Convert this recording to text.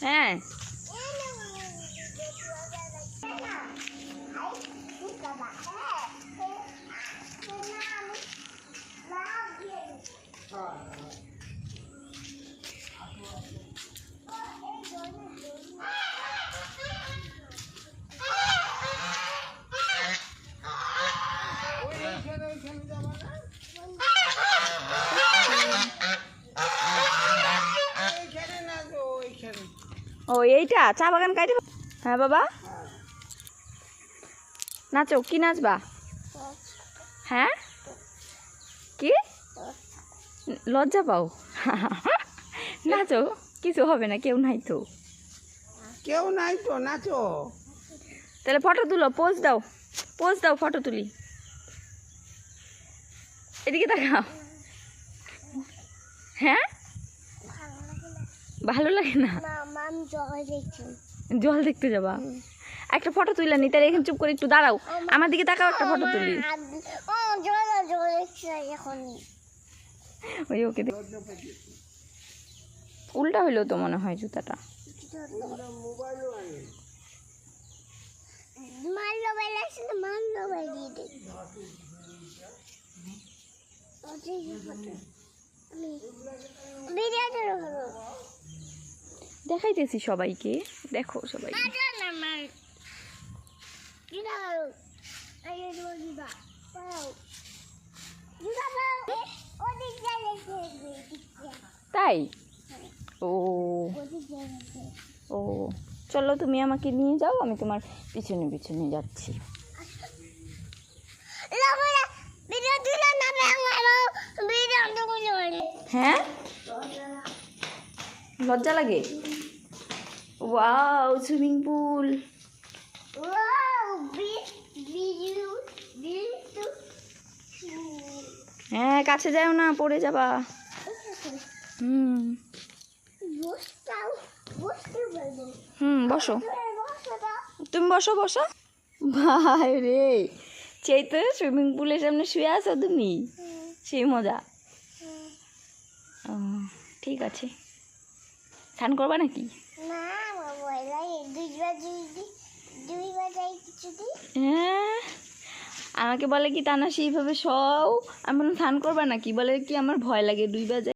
হ্যাঁ ও এইটা চা বাগান কাটে। হ্যাঁ বাবা নাচো, কি নাচবা? হ্যাঁ কি লজ্জা পাও? নাচো, কিছু হবে না, কেউ নাই তো। কেউ নাই তো, নাচো। তাহলে ফটো তুলো, পোজ দাও, পোজ দাও, ফটো তুলি। এদিকে তাকাও। হ্যাঁ ভালো লাগে না? জল দেখতে যাবা? একটা ফটো তুলে নি, তাহলে এখানে চুপ করে একটু দাঁড়াও, আমার দিকে তাকাও, একটা ফটো তুলি। ওই ওকে উল্টা হইলো তো মনে হয় জুতাটা। দেখাইতেছি সবাইকে, দেখো সবাই। তাই? ও ও চলো তুমি আমাকে নিয়ে যাও, আমি তোমার পিছনে পিছনে যাচ্ছি। হ্যাঁ লজ্জা লাগে? Wow swimming pool. হ্যাঁ কাছে যাও না, পড়ে যাবা। বসো, তুমি বসো বসো। ভাই রে, সেই তো সুইমিং পুলের সামনে শুয়ে আছো তুমি, সেই মজা। ঠিক আছে, স্নান করবা নাকি? হ্যাঁ আমাকে বলে কি তানা সেইভাবে সও, আমি বললাম স্নান করবা নাকি? বলে কি আমার ভয় লাগে 2 বাজে।